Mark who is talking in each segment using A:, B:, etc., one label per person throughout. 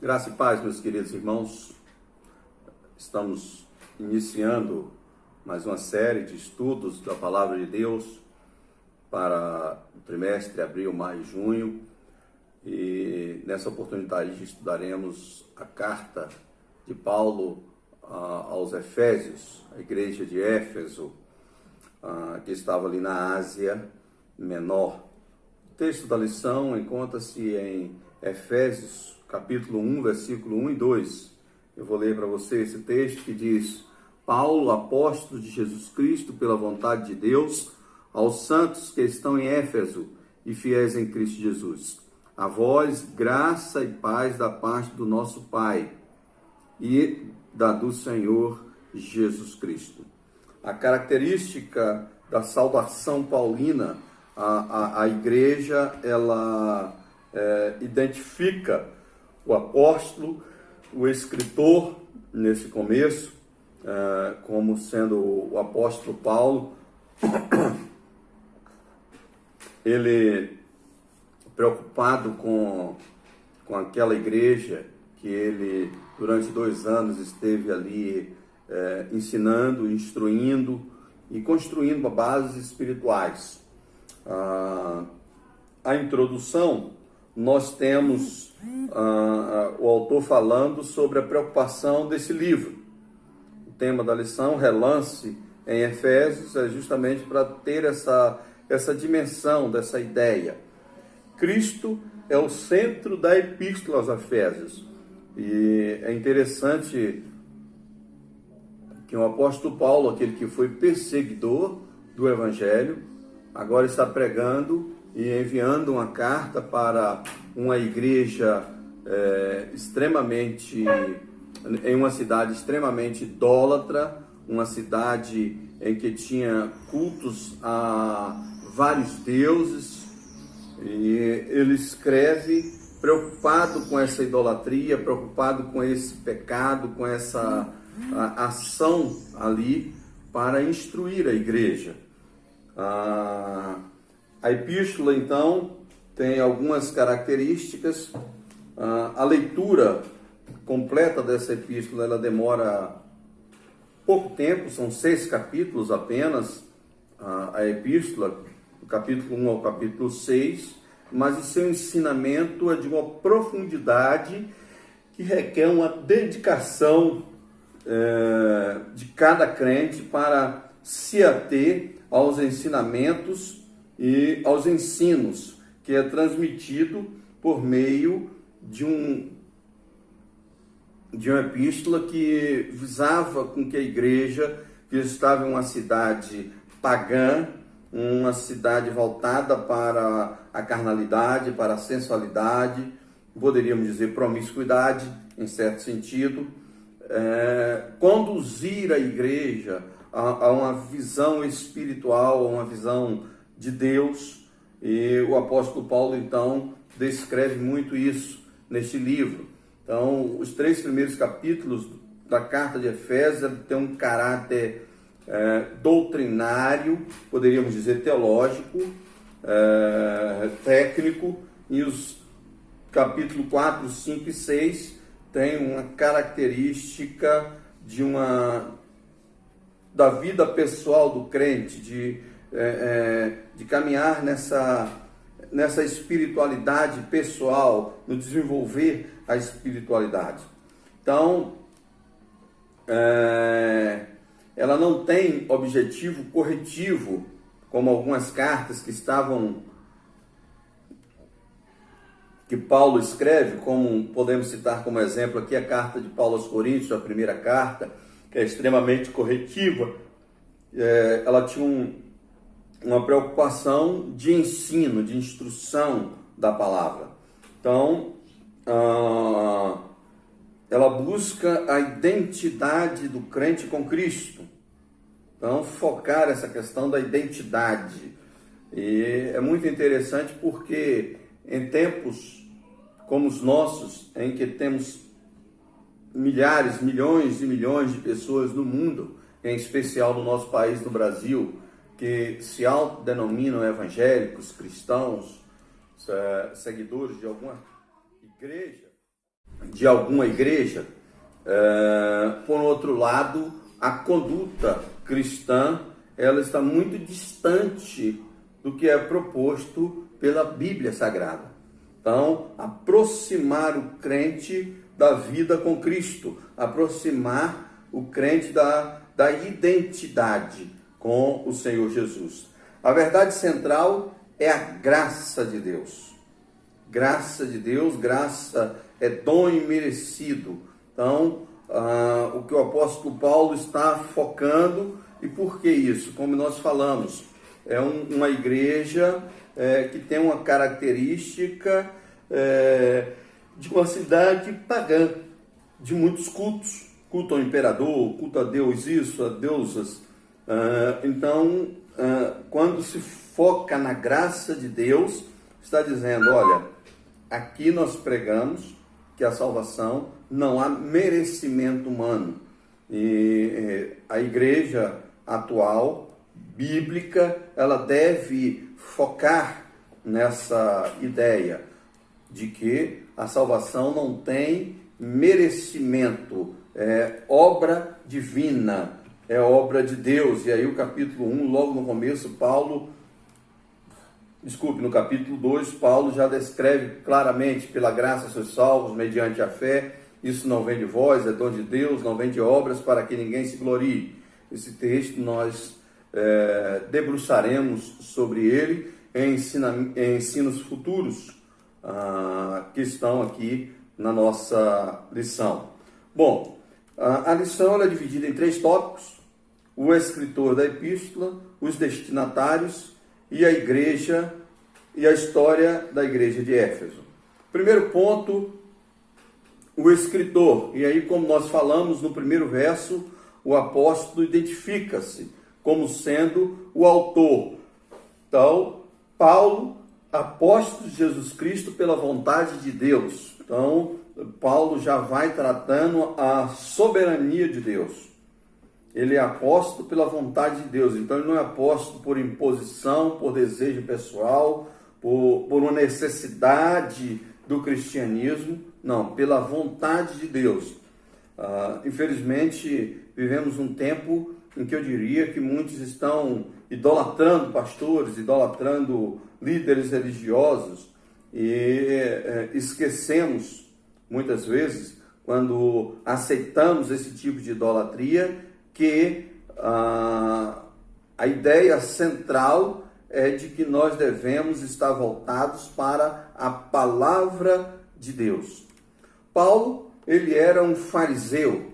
A: Graça e paz, meus queridos irmãos. Estamos iniciando mais uma série de estudos da Palavra de Deus para o trimestre abril, maio e junho. E nessa oportunidade estudaremos a carta de Paulo aos Efésios, a igreja de Éfeso, que estava ali na Ásia Menor. O texto da lição encontra-se em Efésios, capítulo 1, versículo 1 e 2. Eu vou ler para você esse texto que diz: Paulo, apóstolo de Jesus Cristo, pela vontade de Deus, aos santos que estão em Éfeso e fiéis em Cristo Jesus. A vós, graça e paz da parte do nosso Pai e do Senhor Jesus Cristo. A característica da saudação paulina à igreja, ela identifica o apóstolo, o escritor, nesse começo, como sendo o apóstolo Paulo. Ele, preocupado com aquela igreja que ele, durante 2 anos, esteve ali ensinando, instruindo e construindo bases espirituais. A introdução, nós temos o autor falando sobre a preocupação desse livro. O tema da lição, relance em Efésios, é justamente para ter essa dimensão, dessa ideia. Cristo é o centro da epístola aos Efésios. E é interessante que o apóstolo Paulo, aquele que foi perseguidor do Evangelho, agora está pregando e enviando uma carta para uma igreja em uma cidade extremamente idólatra, uma cidade em que tinha cultos a vários deuses, e ele escreve preocupado com essa idolatria, preocupado com esse pecado, com essa ação ali para instruir a igreja. A epístola, então, tem algumas características. A leitura completa dessa epístola, ela demora pouco tempo, são 6 capítulos apenas, a epístola, do capítulo 1 ao capítulo 6, mas o seu ensinamento é de uma profundidade que requer uma dedicação de cada crente para se ater aos ensinamentos e aos ensinos que é transmitido por meio de uma epístola que visava com que a igreja, que estava em uma cidade pagã, uma cidade voltada para a carnalidade, para a sensualidade, poderíamos dizer promiscuidade, em certo sentido, conduzir a igreja a uma visão espiritual, a uma visão de Deus. E o apóstolo Paulo, então, descreve muito isso neste livro. Então, os 3 primeiros capítulos da carta de Efésios têm um caráter doutrinário, poderíamos dizer teológico, técnico, e os capítulos 4, 5 e 6 têm uma característica da vida pessoal do crente, de caminhar nessa espiritualidade pessoal, no desenvolver a espiritualidade. Então, ela não tem objetivo corretivo, como algumas cartas que Paulo escreve, como podemos citar como exemplo aqui a carta de Paulo aos Coríntios, a primeira carta, que é extremamente corretiva. Ela tinha uma preocupação de ensino, de instrução da palavra. Então, ela busca a identidade do crente com Cristo. Então, focar essa questão da identidade. E é muito interessante porque em tempos como os nossos, em que temos milhares, milhões e milhões de pessoas no mundo, em especial no nosso país, no Brasil, que se autodenominam evangélicos, cristãos, seguidores de alguma igreja, de alguma igreja. Por outro lado, a conduta cristã, ela está muito distante do que é proposto pela Bíblia Sagrada. Então, aproximar o crente da vida com Cristo, aproximar o crente da identidade com o Senhor Jesus. A verdade central é a graça de Deus. Graça de Deus, graça é dom imerecido. Então, o que o apóstolo Paulo está focando, e por que isso? Como nós falamos, é uma igreja que tem uma característica de uma cidade pagã, de muitos cultos, culto ao imperador, culto a Deus isso, a deusas. Então, quando se foca na graça de Deus, está dizendo, olha, aqui nós pregamos que a salvação não há merecimento humano. E a igreja atual, bíblica, ela deve focar nessa ideia de que a salvação não tem merecimento, é obra divina, é obra de Deus. E aí o capítulo 1, logo no começo, no capítulo 2, Paulo já descreve claramente, pela graça sois salvos, mediante a fé, isso não vem de vós, é dom de Deus, não vem de obras, para que ninguém se glorie. Esse texto nós debruçaremos sobre ele em ensinos futuros, que estão aqui na nossa lição. Bom, a lição ela é dividida em 3 tópicos: o escritor da epístola, os destinatários e a igreja e a história da igreja de Éfeso. Primeiro ponto, o escritor. E aí, como nós falamos no primeiro verso, o apóstolo identifica-se como sendo o autor. Então, Paulo, apóstolo de Jesus Cristo pela vontade de Deus. Então, Paulo já vai tratando a soberania de Deus. Ele é apóstolo pela vontade de Deus. Então, ele não é apóstolo por imposição, por desejo pessoal, por uma necessidade do cristianismo. Não, pela vontade de Deus. Infelizmente, vivemos um tempo em que eu diria que muitos estão idolatrando pastores, idolatrando líderes religiosos e esquecemos, muitas vezes, quando aceitamos esse tipo de idolatria, que a ideia central é de que nós devemos estar voltados para a palavra de Deus. Paulo, ele era um fariseu.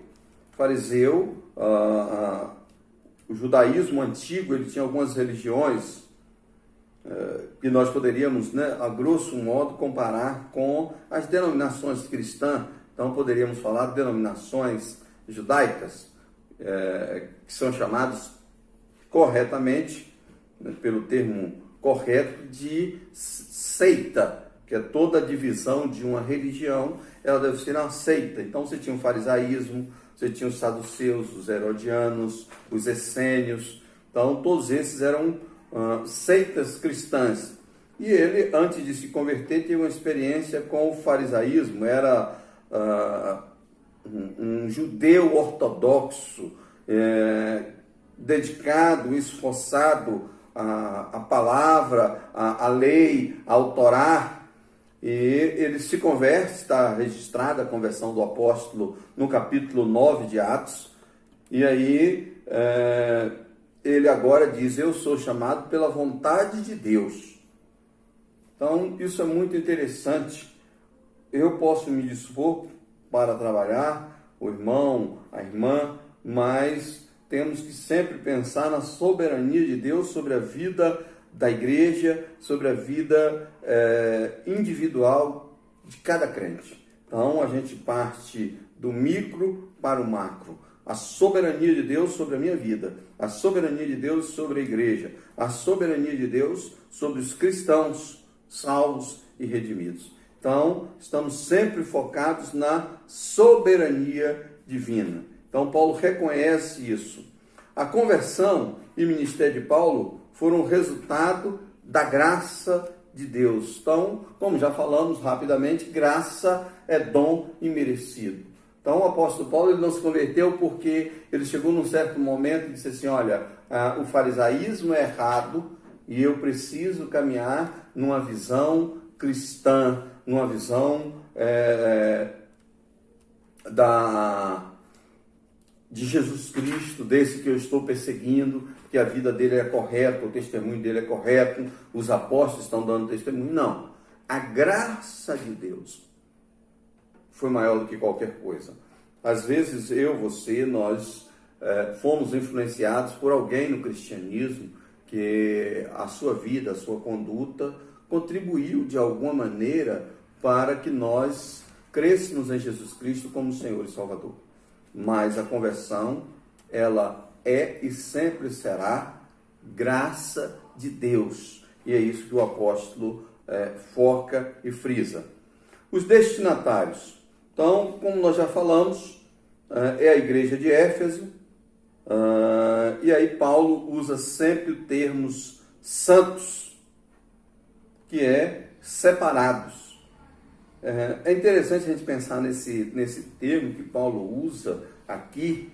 A: O judaísmo antigo, ele tinha algumas religiões que nós poderíamos, a grosso modo, comparar com as denominações cristãs. Então, poderíamos falar de denominações judaicas, que são chamadas corretamente, pelo termo correto, de seita, que é toda a divisão de uma religião, ela deve ser uma seita. Então, você tinha o farisaísmo, você tinha os saduceus, os herodianos, os essênios. Então, todos esses eram seitas cristãs. E ele, antes de se converter, teve uma experiência com o farisaísmo. Era um judeu ortodoxo, dedicado, esforçado à palavra, à lei, ao Torá. E ele se converte, está registrada a conversão do apóstolo no capítulo 9 de Atos. E aí ele agora diz: eu sou chamado pela vontade de Deus. Então, isso é muito interessante. Eu posso me dispor para trabalhar, o irmão, a irmã, mas temos que sempre pensar na soberania de Deus sobre a vida da igreja, sobre a vida individual de cada crente. Então, a gente parte do micro para o macro. A soberania de Deus sobre a minha vida, a soberania de Deus sobre a igreja, a soberania de Deus sobre os cristãos salvos e redimidos. Então, estamos sempre focados na soberania divina. Então, Paulo reconhece isso. A conversão e ministério de Paulo foram resultado da graça de Deus. Então, como já falamos rapidamente, graça é dom imerecido. Então, o apóstolo Paulo ele não se converteu porque ele chegou num certo momento e disse assim, olha, o farisaísmo é errado e eu preciso caminhar numa visão cristã, numa visão de Jesus Cristo, desse que eu estou perseguindo, que a vida dele é correta, o testemunho dele é correto, os apóstolos estão dando testemunho. Não. A graça de Deus foi maior do que qualquer coisa. Às vezes você, nós fomos influenciados por alguém no cristianismo que a sua vida, a sua conduta contribuiu de alguma maneira para que nós crescêssemos em Jesus Cristo como Senhor e Salvador. Mas a conversão, ela é e sempre será graça de Deus. E é isso que o apóstolo foca e frisa. Os destinatários. Então, como nós já falamos, é a igreja de Éfeso. E aí Paulo usa sempre o termo santos, que é separados. É interessante a gente pensar nesse termo que Paulo usa aqui,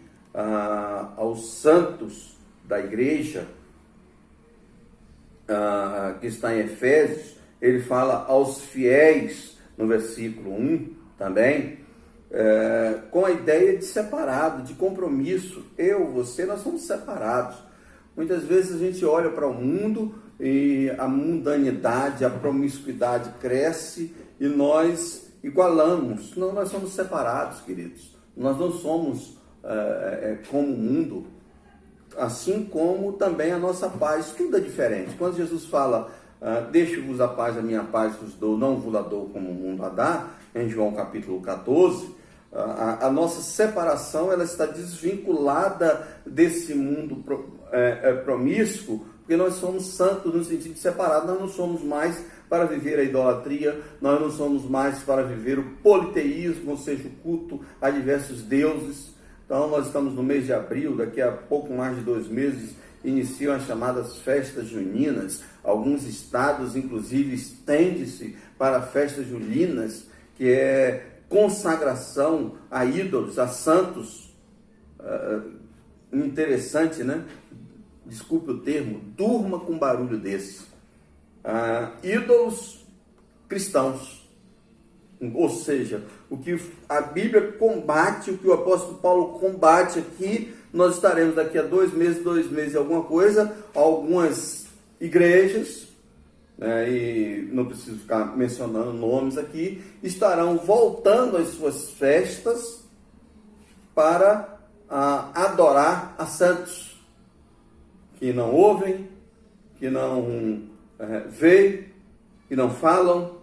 A: aos santos da igreja, que está em Efésios. Ele fala aos fiéis, no versículo 1 também, com a ideia de separado, de compromisso. Você, nós somos separados. Muitas vezes a gente olha para o mundo e a mundanidade, a promiscuidade cresce e nós igualamos. Não, nós somos separados, queridos. Nós não somos como o mundo, assim como também a nossa paz. Tudo é diferente. Quando Jesus fala, deixo-vos a paz, a minha paz vos dou, não vos la dou como o mundo a dá, em João capítulo 14, a nossa separação ela está desvinculada desse mundo promíscuo, porque nós somos santos no sentido de separado. Nós não somos mais para viver a idolatria, nós não somos mais para viver o politeísmo, ou seja, o culto a diversos deuses. Então nós estamos no mês de abril, daqui a pouco mais de 2 meses, iniciam as chamadas festas juninas. Alguns estados, inclusive, estende-se para festas julinas, que é consagração a ídolos, a santos. Interessante, né? Desculpe o termo, durma com um barulho desse. Ídolos cristãos. Ou seja, o que a Bíblia combate, o que o apóstolo Paulo combate aqui, nós estaremos daqui a 2 meses e alguma coisa, algumas igrejas, e não preciso ficar mencionando nomes aqui, estarão voltando às suas festas para adorar a santos, que não ouvem, que não veem, que não falam,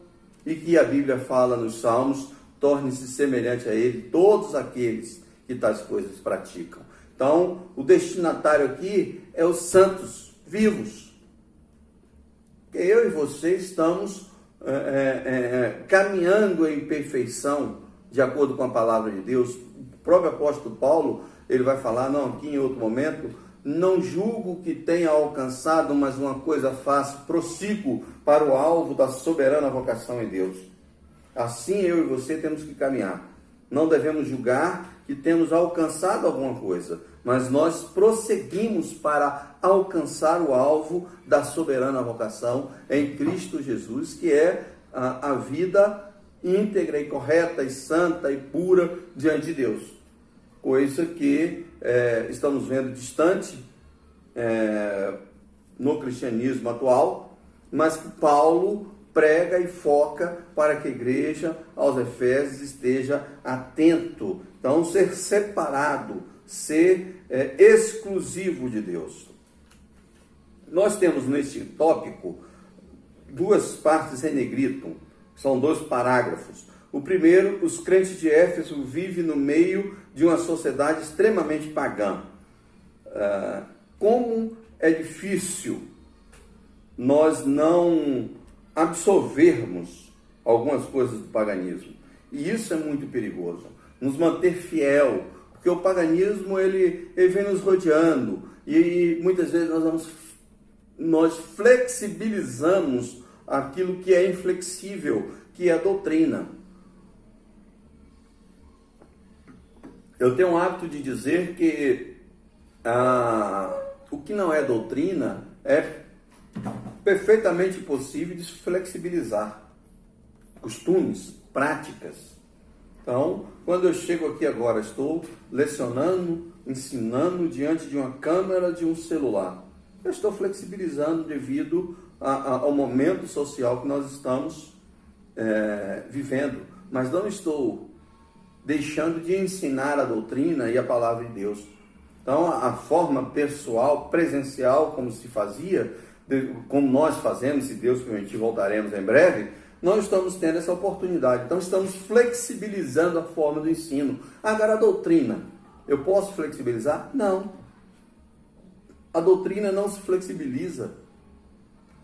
A: e que a Bíblia fala nos Salmos, torne-se semelhante a ele todos aqueles que tais coisas praticam. Então, o destinatário aqui é os santos vivos. Porque eu e você estamos caminhando em perfeição, de acordo com a palavra de Deus. O próprio apóstolo Paulo, ele vai falar, não, aqui em outro momento, não julgo que tenha alcançado, mas uma coisa faço, prossigo para o alvo da soberana vocação em Deus. Assim eu e você temos que caminhar. Não devemos julgar que temos alcançado alguma coisa, mas nós prosseguimos para alcançar o alvo da soberana vocação em Cristo Jesus, que é a vida íntegra e correta e santa e pura diante de Deus. Coisa que estamos vendo distante no cristianismo atual, mas que Paulo prega e foca para que a igreja aos Efésios esteja atento. Então, ser separado, ser exclusivo de Deus. Nós temos neste tópico 2 partes em negrito, são 2 parágrafos. O primeiro, os crentes de Éfeso vivem no meio de uma sociedade extremamente pagã. Como é difícil nós não absorvermos algumas coisas do paganismo. E isso é muito perigoso. Nos manter fiel, porque o paganismo ele vem nos rodeando e muitas vezes nós flexibilizamos aquilo que é inflexível, que é a doutrina. Eu tenho o hábito de dizer que o que não é doutrina é perfeitamente possível de se flexibilizar. Costumes, práticas. Então, quando eu chego aqui agora, estou lecionando, ensinando diante de uma câmera de um celular. Eu estou flexibilizando devido ao momento social que nós estamos vivendo. Mas não estou deixando de ensinar a doutrina e a palavra de Deus. Então, a forma pessoal, presencial, como se fazia, como nós fazemos, se Deus permitir, voltaremos em breve, nós estamos tendo essa oportunidade. Então, estamos flexibilizando a forma do ensino. Agora, a doutrina, eu posso flexibilizar? Não. A doutrina não se flexibiliza.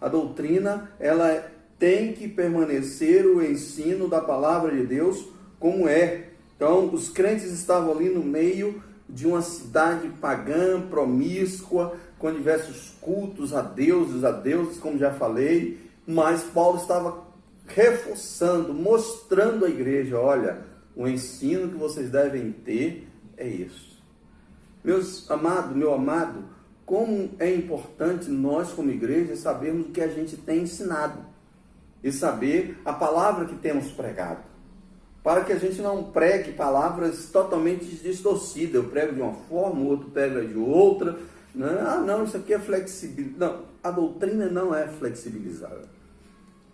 A: A doutrina, ela tem que permanecer o ensino da palavra de Deus como é. Então, os crentes estavam ali no meio de uma cidade pagã, promíscua, com diversos cultos a deuses, como já falei, mas Paulo estava reforçando, mostrando à igreja, olha, o ensino que vocês devem ter é isso. Meu amado, como é importante nós como igreja sabermos o que a gente tem ensinado e saber a palavra que temos pregado, para que a gente não pregue palavras totalmente distorcidas. Eu prego de uma forma, o outro prega de outra. Não, isso aqui é flexível. Não, a doutrina não é flexibilizada.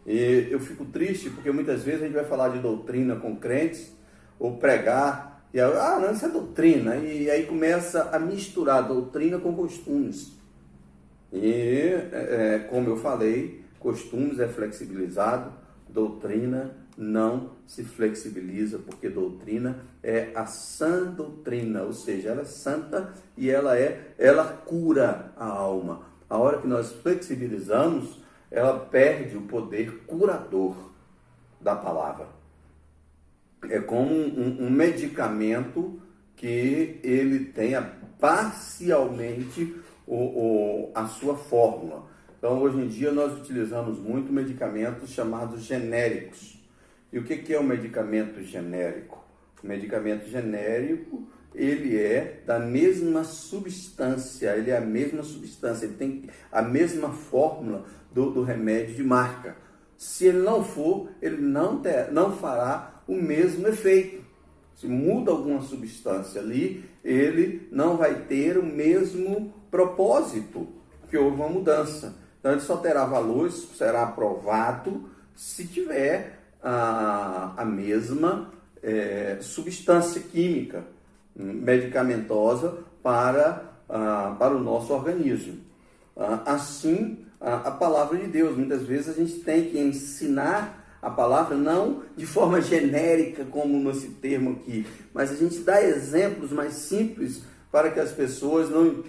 A: E eu fico triste porque muitas vezes a gente vai falar de doutrina com crentes, ou pregar, e não, isso é doutrina. E aí começa a misturar doutrina com costumes. E, como eu falei, costumes é flexibilizado, doutrina não se flexibiliza, porque doutrina é a sã doutrina, ou seja, ela é santa e ela cura a alma. A hora que nós flexibilizamos, ela perde o poder curador da palavra. É como um medicamento que ele tenha parcialmente a sua fórmula. Então, hoje em dia, nós utilizamos muito medicamentos chamados genéricos. E o que é um medicamento genérico? O medicamento genérico, ele é da mesma substância, ele tem a mesma fórmula do remédio de marca. Se ele não for, ele não fará o mesmo efeito. Se muda alguma substância ali, ele não vai ter o mesmo propósito, porque houve uma mudança. Então, ele só terá valor, será aprovado, se tiver a mesma substância química medicamentosa para o nosso organismo. Assim, a palavra de Deus, muitas vezes a gente tem que ensinar a palavra não de forma genérica, como nesse termo aqui, mas a gente dá exemplos mais simples para que as pessoas não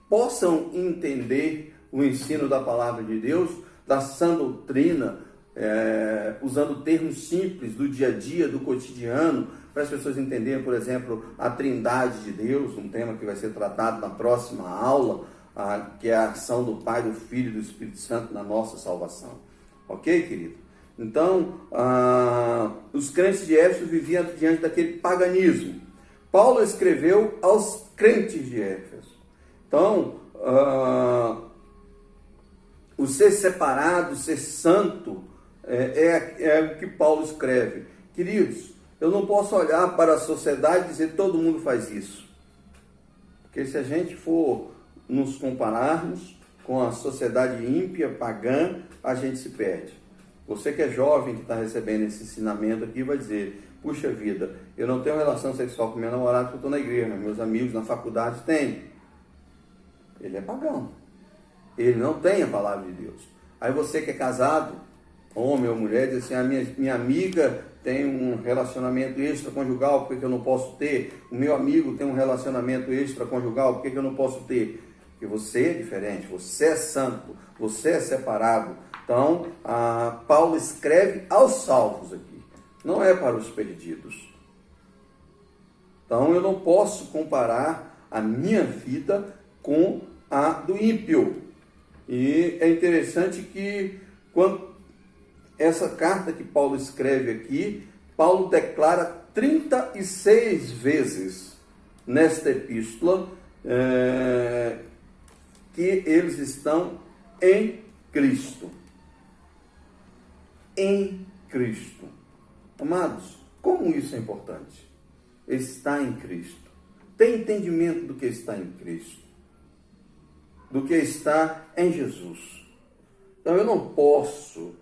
A: possam entender o ensino da palavra de Deus, da sã doutrina, usando termos simples do dia a dia, do cotidiano, para as pessoas entenderem, por exemplo, a trindade de Deus, um tema que vai ser tratado na próxima aula, que é a ação do Pai, do Filho e do Espírito Santo na nossa salvação. Ok, querido? Então, os crentes de Éfeso viviam diante daquele paganismo. Paulo escreveu aos crentes de Éfeso. Então, o ser separado, ser santo, é o que Paulo escreve. Queridos, eu não posso olhar para a sociedade e dizer que todo mundo faz isso. Porque se a gente for nos compararmos com a sociedade ímpia, pagã, a gente se perde. Você que é jovem, que está recebendo esse ensinamento aqui, vai dizer, puxa vida, eu não tenho relação sexual com meu namorado porque eu estou na igreja, mas meus amigos na faculdade têm. Ele é pagão. Ele não tem a palavra de Deus. Aí você que é casado, homem ou mulher, diz assim, a minha amiga tem um relacionamento extraconjugal, por que eu não posso ter? O meu amigo tem um relacionamento extraconjugal, por que eu não posso ter? Porque você é diferente, você é santo, você é separado. Então, Paulo escreve aos salvos aqui, não é para os perdidos. Então, eu não posso comparar a minha vida com a do ímpio. E é interessante que quando essa carta que Paulo escreve aqui, Paulo declara 36 vezes nesta epístola que eles estão em Cristo. Em Cristo. Amados, como isso é importante? Está em Cristo. Tem entendimento do que está em Cristo. Do que está em Jesus. Então eu não posso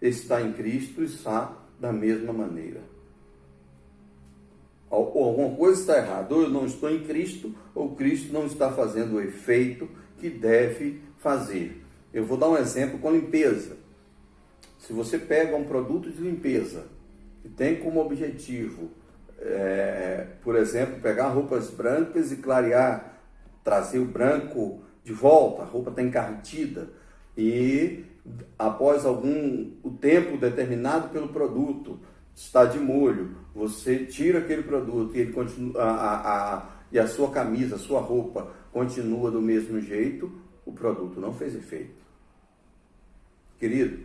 A: estar em Cristo e estar da mesma maneira. Ou alguma coisa está errada. Ou eu não estou em Cristo, ou Cristo não está fazendo o efeito que deve fazer. Eu vou dar um exemplo com limpeza. Se você pega um produto de limpeza que tem como objetivo, por exemplo, pegar roupas brancas e clarear, trazer o branco de volta, a roupa está encartida, e após o tempo determinado pelo produto, está de molho, você tira aquele produto e ele continua, e a sua camisa, a sua roupa continua do mesmo jeito, o produto não fez efeito. Querido,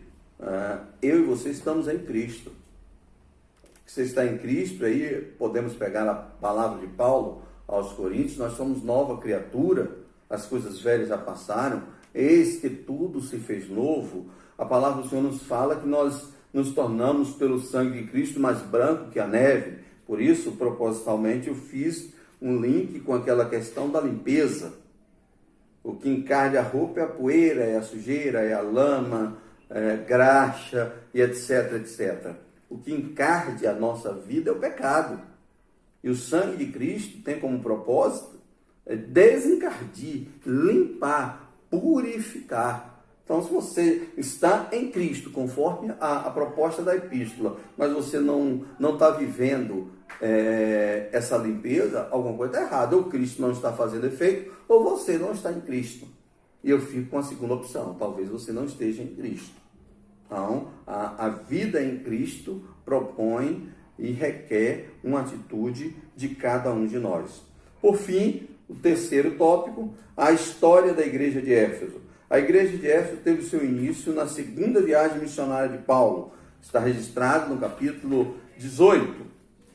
A: eu e você estamos em Cristo. Você está em Cristo, aí podemos pegar a palavra de Paulo aos Coríntios, nós somos nova criatura, as coisas velhas já passaram, eis que tudo se fez novo. A palavra do Senhor nos fala que nós nos tornamos pelo sangue de Cristo mais branco que a neve. Por isso, propositalmente, eu fiz um link com aquela questão da limpeza. O que encarde a roupa é a poeira, é a sujeira, é a lama, graxa e etc, etc. O que encarde a nossa vida é o pecado. E o sangue de Cristo tem como propósito desencardir, limpar, purificar. Então, se você está em Cristo, conforme a proposta da epístola, mas você não está vivendo essa limpeza, alguma coisa está errada. Ou Cristo não está fazendo efeito, ou você não está em Cristo. E eu fico com a segunda opção, talvez você não esteja em Cristo. Então, a vida em Cristo propõe e requer uma atitude de cada um de nós. Por fim, o terceiro tópico, a história da igreja de Éfeso. A igreja de Éfeso teve seu início na segunda viagem missionária de Paulo. Está registrado no capítulo 18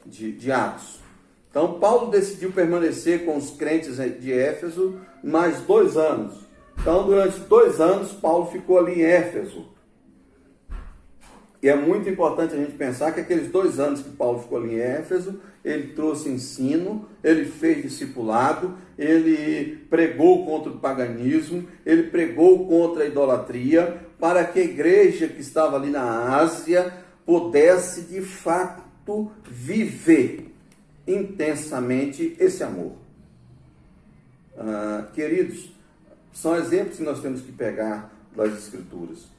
A: de Atos. Então, Paulo decidiu permanecer com os crentes de Éfeso mais 2 anos. Então, durante 2 anos, Paulo ficou ali em Éfeso. E é muito importante a gente pensar que aqueles 2 anos que Paulo ficou ali em Éfeso, ele trouxe ensino, ele fez discipulado, ele pregou contra o paganismo, ele pregou contra a idolatria, para que a igreja que estava ali na Ásia pudesse de fato viver intensamente esse amor. Queridos, são exemplos que nós temos que pegar das Escrituras.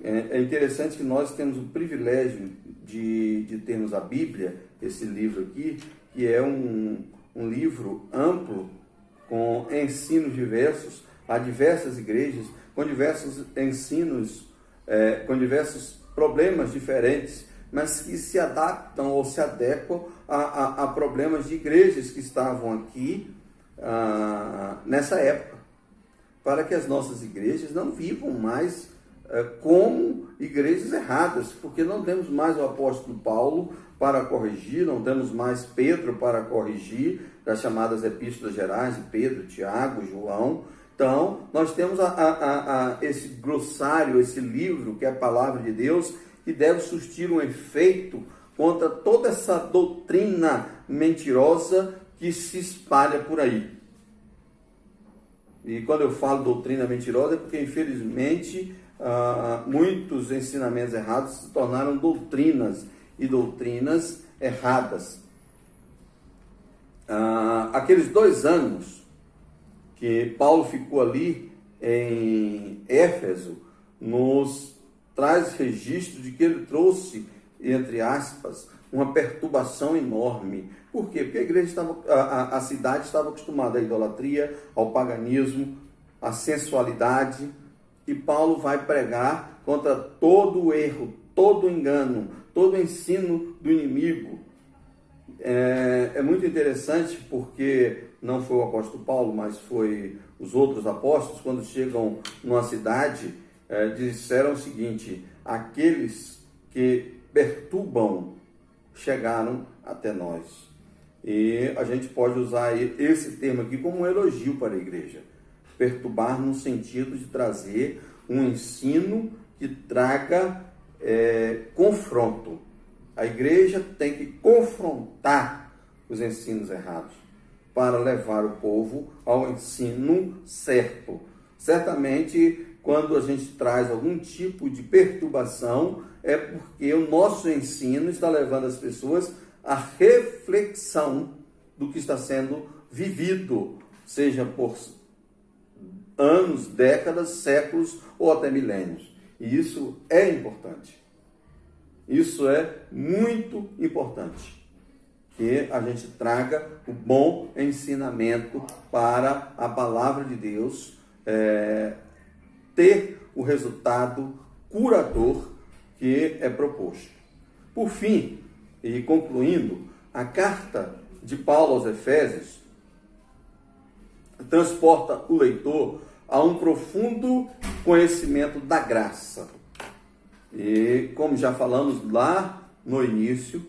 A: É interessante que nós temos o privilégio de termos a Bíblia, esse livro aqui, que é um livro amplo, com ensinos diversos, a diversas igrejas, com diversos ensinos, com diversos problemas diferentes, mas que se adaptam ou se adequam a problemas de igrejas que estavam aqui nessa época, para que as nossas igrejas não vivam mais como igrejas erradas, porque não temos mais o apóstolo Paulo para corrigir, não temos mais Pedro para corrigir, das chamadas epístolas gerais de Pedro, Tiago, João. Então, nós temos esse glossário, esse livro, que é a palavra de Deus, que deve surtir um efeito contra toda essa doutrina mentirosa que se espalha por aí. E quando eu falo doutrina mentirosa, é porque, infelizmente, muitos ensinamentos errados se tornaram doutrinas, e doutrinas erradas. Aqueles 2 anos que Paulo ficou ali em Éfeso, nos traz registro de que ele trouxe, entre aspas, uma perturbação enorme. Por quê? Porque a igreja a cidade estava acostumada à idolatria, ao paganismo, à sensualidade, e Paulo vai pregar contra todo o erro, todo o engano, todo o ensino do inimigo. É muito interessante porque não foi o apóstolo Paulo, mas foi os outros apóstolos, quando chegam numa cidade, disseram o seguinte: aqueles que perturbam chegaram até nós. E a gente pode usar esse termo aqui como um elogio para a igreja. Perturbar no sentido de trazer um ensino que traga confronto. A igreja tem que confrontar os ensinos errados para levar o povo ao ensino certo. Certamente, quando a gente traz algum tipo de perturbação, é porque o nosso ensino está levando as pessoas à reflexão do que está sendo vivido, seja por anos, décadas, séculos ou até milênios. E isso é importante. Isso é muito importante. Que a gente traga o bom ensinamento para a palavra de Deus ter o resultado curador que é proposto. Por fim, e concluindo, a carta de Paulo aos Efésios transporta o leitor a um profundo conhecimento da graça. E como já falamos lá no início,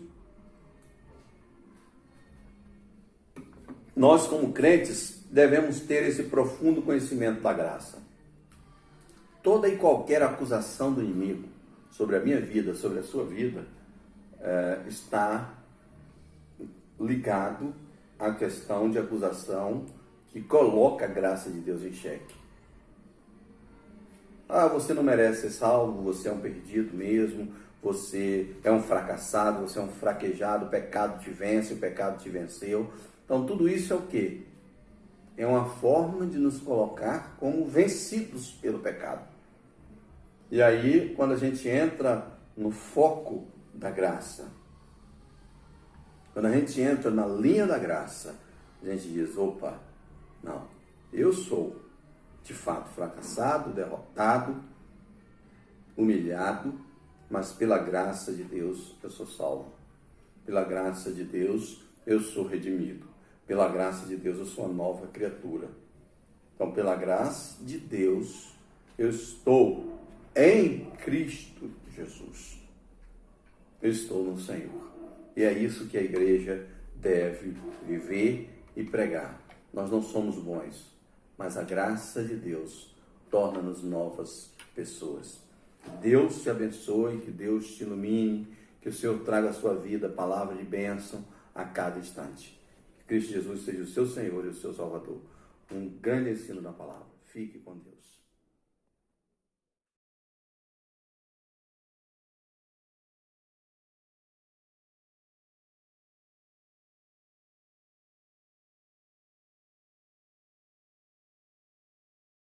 A: nós como crentes devemos ter esse profundo conhecimento da graça. Toda e qualquer acusação do inimigo sobre a minha vida, sobre a sua vida, está ligado à questão de acusação que coloca a graça de Deus em xeque. Você não merece ser salvo, você é um perdido mesmo, você é um fracassado, você é um fraquejado, o pecado te vence, o pecado te venceu. Então tudo isso é o quê? É uma forma de nos colocar como vencidos pelo pecado. E aí, quando a gente entra no foco da graça, quando a gente entra na linha da graça, a gente diz: opa, não, eu sou de fato fracassado, derrotado, humilhado, mas pela graça de Deus eu sou salvo. Pela graça de Deus eu sou redimido. Pela graça de Deus eu sou uma nova criatura. Então, pela graça de Deus, eu estou em Cristo Jesus. Eu estou no Senhor. E é isso que a igreja deve viver e pregar. Nós não somos bons, mas a graça de Deus torna-nos novas pessoas. Que Deus te abençoe, que Deus te ilumine, que o Senhor traga à sua vida palavra de bênção a cada instante. Que Cristo Jesus seja o seu Senhor e o seu Salvador. Um grande ensino da palavra. Fique com Deus.